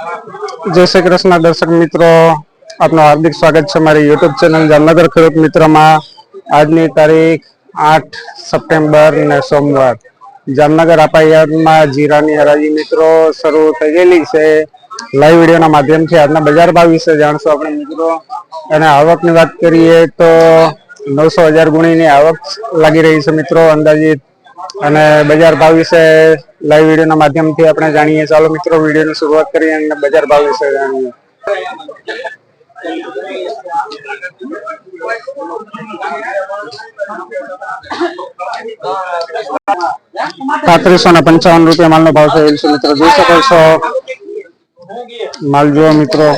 जय श्री कृष्ण दर्शक मित्रों, आपनो हार्दिक स्वागत है मारी यूट्यूब चैनल जामनगर खेडूत मित्र में। आज की तारीख 8 सप्टेम्बर ने सोमवार जामनगर आपायात में जीरानी हराजी मित्रों शुरू थई गयेली छे। लाइव वीडियो माध्यम थी आज बजार भाव विषे जाणशो अपने मित्रों। अने आवक की बात करिए तो 900,000 गुणी की आवक लगी रही है मित्रों अंदाजित। અને બજાર ભાવ વિશે લાઈવ વિડિયોના માધ્યમથી આપણે જાણીએ। ચાલો મિત્રો વિડિયોની શરૂઆત કરીએ અને બજાર ભાવ વિશે જાણીએ। 3555 રૂપિયા માલનો ભાવ છે મિત્રો, જોઈ શકો છો। માલ જુઓ મિત્રો।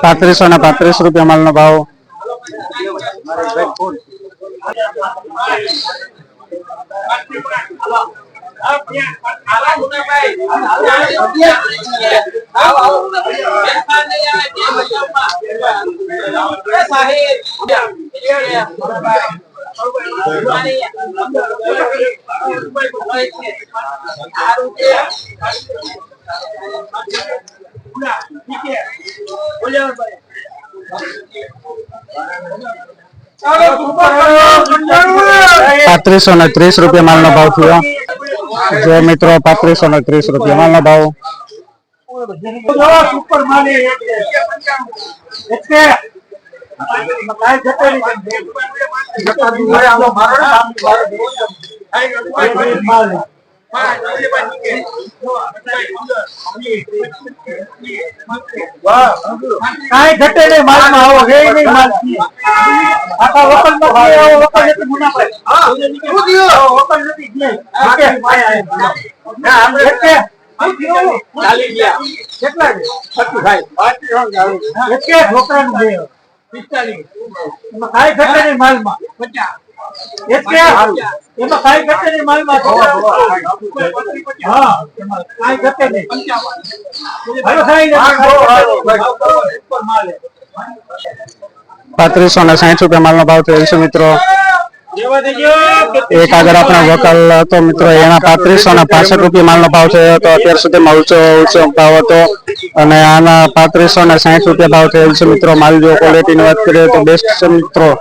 ₹35 माल भाव। ₹3530 माल नो भाव थयो। जो मित्रों ₹3530 माल नो भाव। सुपर माल घटे नहीं माल में आओ है नहीं माल आका वकल में आओ वकल ने मुनाफा वकल नहीं दिए आके ना हम घटे 40 दिया કેટલા છે 30 ભાઈ 35 એક કે ઢોકરાનું દે 45 એમાં કાઈ ઘટે નહીં માલમાં 50 એક કે એમાં કાઈ ઘટે નહીં માલમાં હા એમાં કાઈ ઘટે નહીં 55 હાલો ખાઈ લે ઉપર માલ 3560 માલનો ભાવ થયો છે મિત્રો। एक अगर अपना वकल तो मित्रों एना 3565 मालनो भाव थयो तो अत्यार सुधीमां ऊंचो भाव हतो अने आना 3560 भाव थयो छे मित्रों। माल जो क्वॉलिटी ની વાત કરીએ तो बेस्ट છે मित्रों।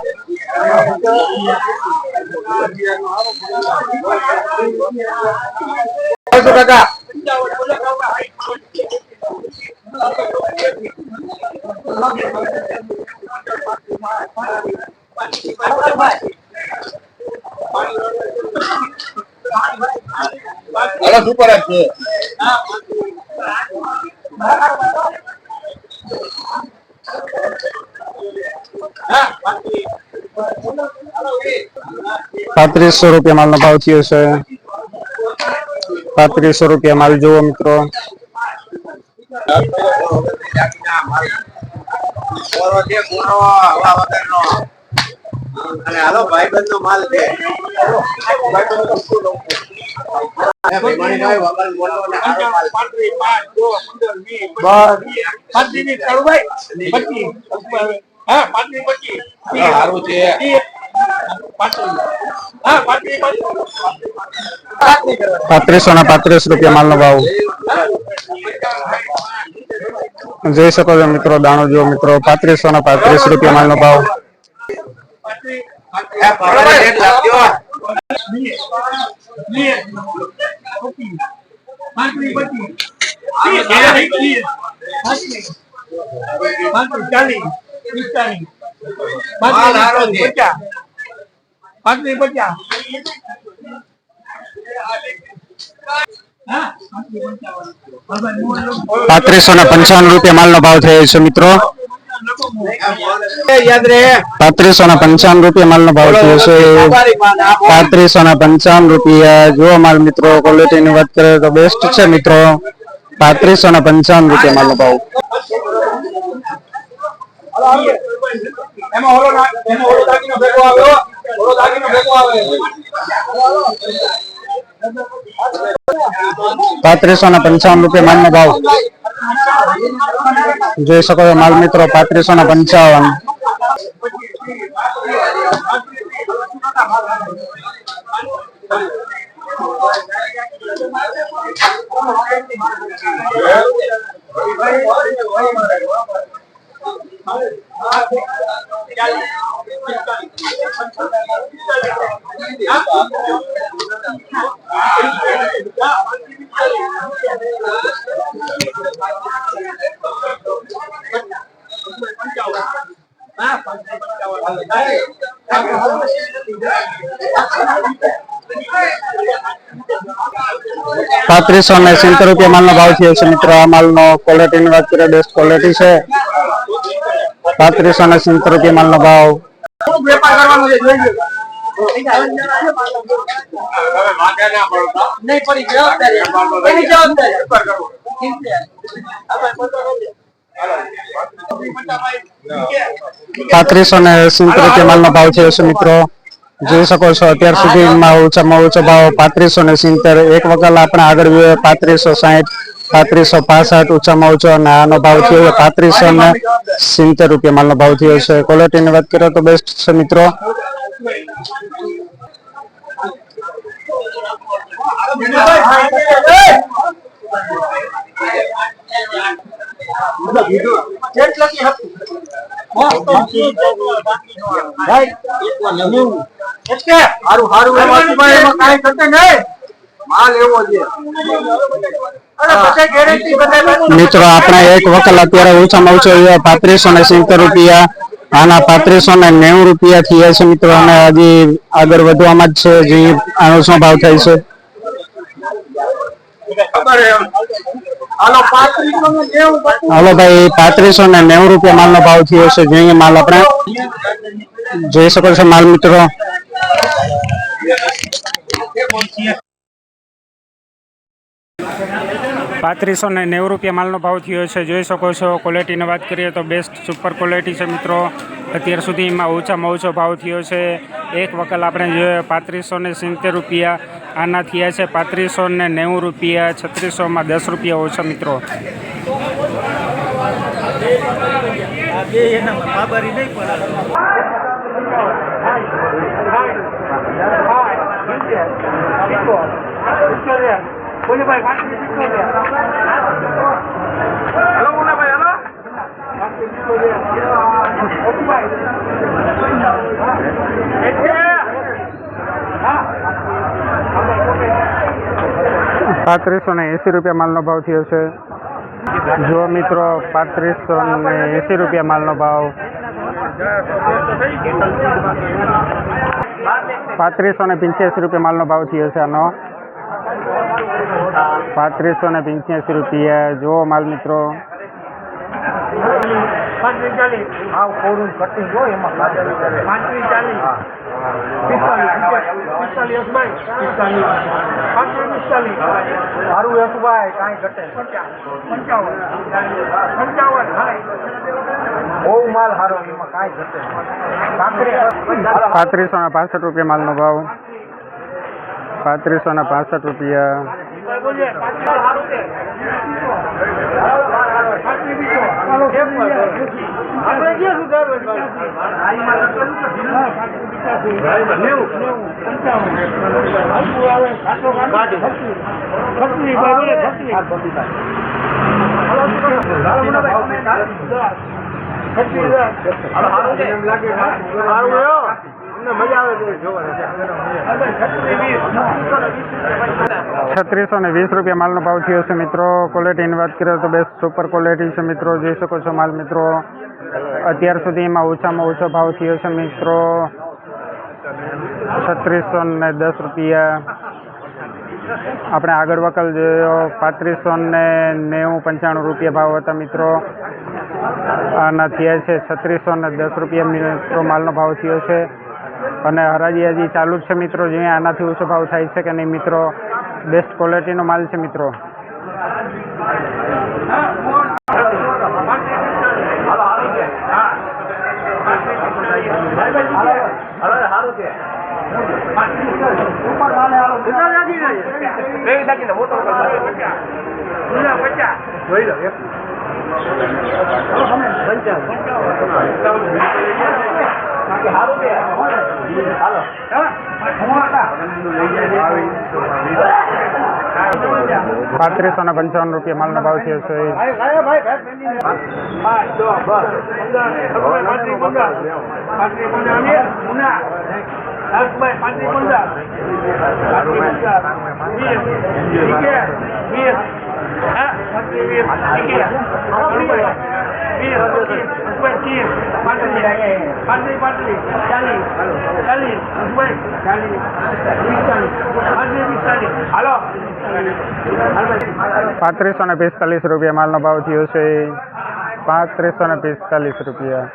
Halo super aja. ₹3500 मालનો ભાવ થયો છે। ₹3500 माल જુઓ મિત્રો। હાલો ભાઈબંધ નો માલ છે ભાઈબંધ ભાઈ વગર મોટો ને હારો માલ 35 5 10 20 બસ 35 ની ભાઈ 25 હા 35 25 હારું છે હા ₹3535 માલનો ભાવ। જોઈ શકો છો મિત્રો દાણો જો મિત્રો ₹3535 માલનો ભાવ। પાંત્રીસ 50. ₹3555 માલનો ભાવ થયો છે મિત્રો. યાદ રહે ₹3555 માલનો ભાવ થયો છે. ₹3555 જો માલ મિત્રો ક્વોલિટીની વાત કરીએ તો બેસ્ટ છે મિત્રો. ₹3555 માલનો ભાવ. એમાં ઓલો દાગીનો ભેગો આવ્યો. ઓલો દાગીનો ભેગો આવે. ₹3555 માલનો ભાવ જોઈ શકો છો માલ મિત્રો. ₹3555. ₹3570 માલનો ભાવ થયો છે મિત્રો. આ માલનો ક્વોલિટીની વાત કરીએ બેસ્ટ ક્વોલિટી છે. ₹3570 માલનો ભાવ. વેપાર કરવાનો છે જોઈ લો. નહીં પડી જવાબદારી એની જવાબદારી વેપાર કરવો. ₹3570 માલનો ભાવ થયો છે મિત્રો. જોઈ શકો છો અત્યાર સુધીમાં ઓછામાં ઓછો ભાવ ₹3570. એક વકલ આપણે આગળ ₹3560, ₹3565 ઓછામાં ઓછો અને આનો ભાવ થયો ₹3570 માલનો ભાવ થયો છે. ક્વોલિટીની વાત કરીએ તો બેસ્ટ છે મિત્રો. મિત્રો આપણે એક વકલ અત્યારે ઓછામાં ઓછો ₹3570, આના ₹3590 થયા છે મિત્રો. અને હજી આગળ વધવામાં જ છે. જે આનો શું ભાવ થાય છે? હાલો ભાઈ, ₹3590 માલનો ભાવ થયો છે. જોઈએ માલ આપણે જોઈ શકો છો માલ મિત્રો. ₹3590 માલનો ભાવ થયો છે. જોઈ શકો છો. ક્વોલિટીની વાત કરીએ તો બેસ્ટ સુપર ક્વોલિટી છે મિત્રો. અત્યાર સુધીમાં ઓછામાં ઓછો ભાવ થયો છે. એક વકલ આપણે જોઈએ ₹3570, આના થયા છે ₹3590. 3600માં ₹10 ઓછા મિત્રો. ₹3580 માલનો ભાવ થયો છે. જો મિત્રો ₹3580 માલનો ભાવ. ₹3585 માલનો ભાવ થયો છે આનો. ₹3585 જો માલ મિત્રો. ₹3565 માલનો ભાવ. ₹3620 માલનો ભાવ થયો છે મિત્રો. ક્વોલિટીની વાત કરીએ તો બેસ્ટ સુપર ક્વોલિટી છે મિત્રો. જોઈ શકો છો માલ મિત્રો. અત્યાર સુધીમાં ઓછામાં ઓછો ભાવ થયો છે મિત્રો. ₹3610. આપણે આગળ વકલ જોયો ₹3590-95 ભાવ હતા મિત્રો. આના થયા છે ₹3610 મિત્રો માલનો ભાવ થયો છે. અને હરાજી હજી ચાલુ જ છે મિત્રો. જોઈએ આનાથી ઓછો ભાવ થાય છે કે નહીં મિત્રો. બેસ્ટ ક્વોલિટીનો માલ છે મિત્રો. ₹3555 માલનો ભાવ થયો છે. ₹3545 માલનો ભાવ થયો છે. ₹3545.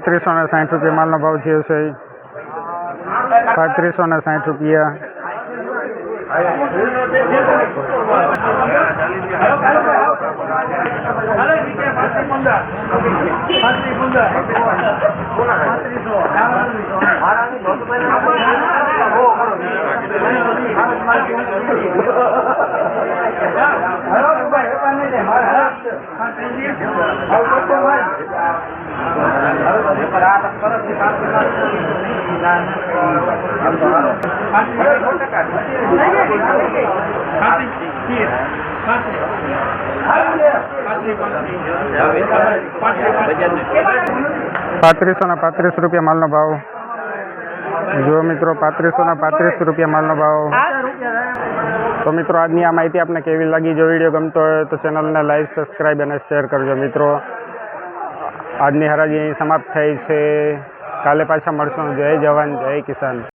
₹3560 માલનો ભાવ થયો છે. ₹3560. ₹3535 માલનો ભાવ. જો મિત્રો ₹3535 માલનો ભાવ. તો મિત્રો આજની આ માહિતી આપને કેવી લાગી? જો વિડીયો ગમતો હોય તો ચેનલને લાઈક, સબસ્ક્રાઈબ અને શેર કરજો મિત્રો. આજની હરાજી અહીં સમાપ્ત થઈ છે. કાલે પાછા મળશું. જય જવાન જય કિસાન.